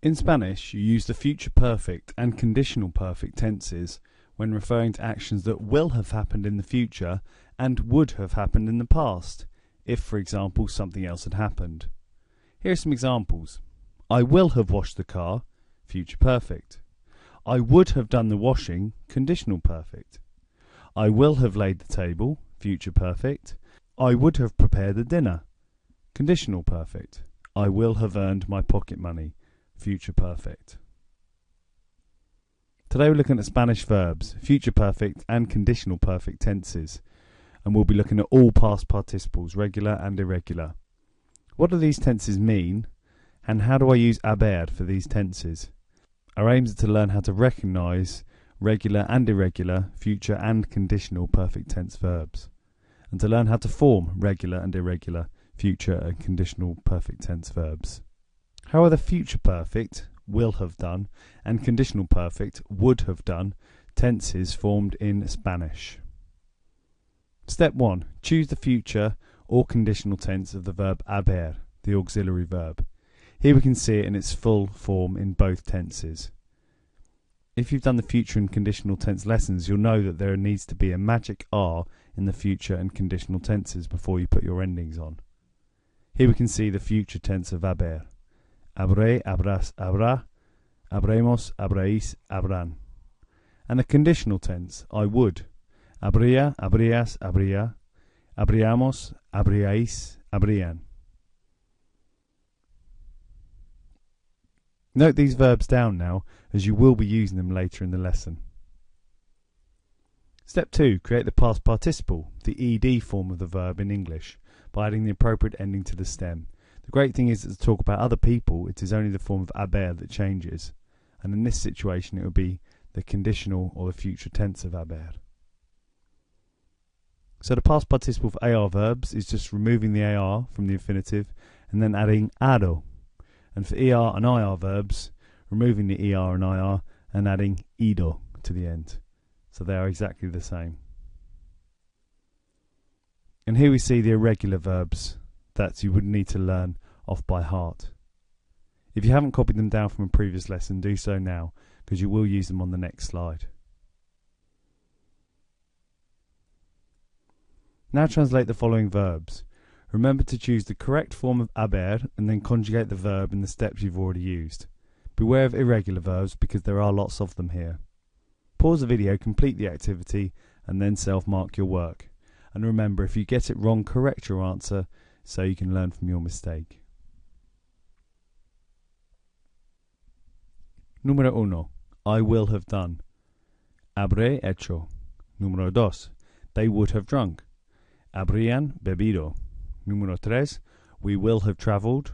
In Spanish, you use the future perfect and conditional perfect tenses when referring to actions that will have happened in the future and would have happened in the past, if, for example, something else had happened. Here are some examples. I will have washed the car, future perfect. I would have done the washing, conditional perfect. I will have laid the table, future perfect. I would have prepared the dinner, conditional perfect. I will have earned my pocket money, future perfect. Today we're looking at Spanish verbs, future perfect and conditional perfect tenses, and we'll be looking at all past participles, regular and irregular. What do these tenses mean, and how do I use haber for these tenses? Our aims are to learn how to recognise regular and irregular, future and conditional perfect tense verbs, and to learn how to form regular and irregular, future and conditional perfect tense verbs. How are the future perfect, will have done, and conditional perfect, would have done, tenses formed in Spanish? Step 1. Choose the future or conditional tense of the verb haber, the auxiliary verb. Here we can see it in its full form in both tenses. If you've done the future and conditional tense lessons, you'll know that there needs to be a magic R in the future and conditional tenses before you put your endings on. Here we can see the future tense of haber. Habré, habrás, habrá, habremos, habréis, habrán. And the conditional tense, I would. Habría, habrías, habría, habríamos, habríais, habrían. Note these verbs down now, as you will be using them later in the lesson. Step 2. Create the past participle, the ed form of the verb in English, by adding the appropriate ending to the stem. The great thing is that to talk about other people, it is only the form of haber that changes, and in this situation it would be the conditional or the future tense of haber. So the past participle for AR verbs is just removing the AR from the infinitive and then adding ado. And for ER and IR verbs, removing the ER and IR and adding ido to the end. So they are exactly the same. And here we see the irregular verbs that you would need to learn off by heart. If you haven't copied them down from a previous lesson, do so now, because you will use them on the next slide. Now translate the following verbs. Remember to choose the correct form of haber and then conjugate the verb in the steps you've already used. Beware of irregular verbs because there are lots of them here. Pause the video, complete the activity, and then self-mark your work. And remember, if you get it wrong, correct your answer so you can learn from your mistake. Número 1. I will have done. Habré hecho. Número 2. They would have drunk. Habrían bebido. Número 3. We will have travelled.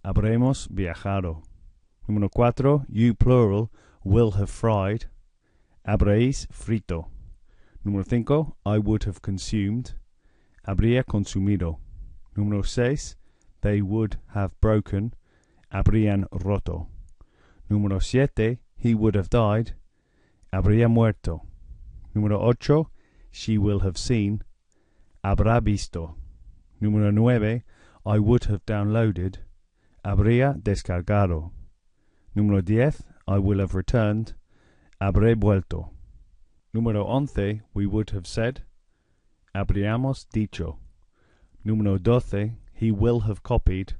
Habremos viajado. Número 4. You plural will have fried. Habréis frito. Número 5. I would have consumed. Habría consumido. Número 6. They would have broken. Habrían roto. Número 7. He would have died. Habría muerto. Número 8. She will have seen. Habrá visto. Número 9. I would have downloaded. Habría descargado. Número 10. I will have returned. Habré vuelto. Número 11. We would have said. Habríamos dicho. Número 12. He will have copied.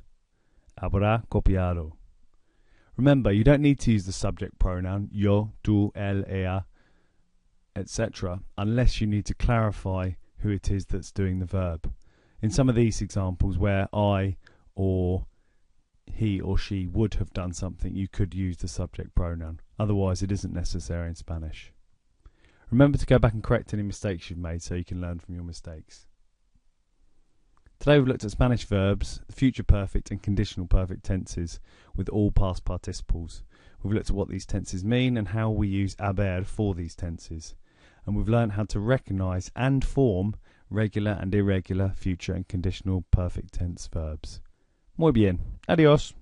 Habrá copiado. Remember, you don't need to use the subject pronoun yo, tú, él, ella, etc. unless you need to clarify who it is that's doing the verb. In some of these examples where I or he or she would have done something, you could use the subject pronoun. Otherwise, it isn't necessary in Spanish. Remember to go back and correct any mistakes you've made so you can learn from your mistakes. Today we've looked at Spanish verbs, the future perfect and conditional perfect tenses with all past participles. We've looked at what these tenses mean and how we use haber for these tenses. And we've learned how to recognise and form regular and irregular future and conditional perfect tense verbs. Muy bien. Adiós.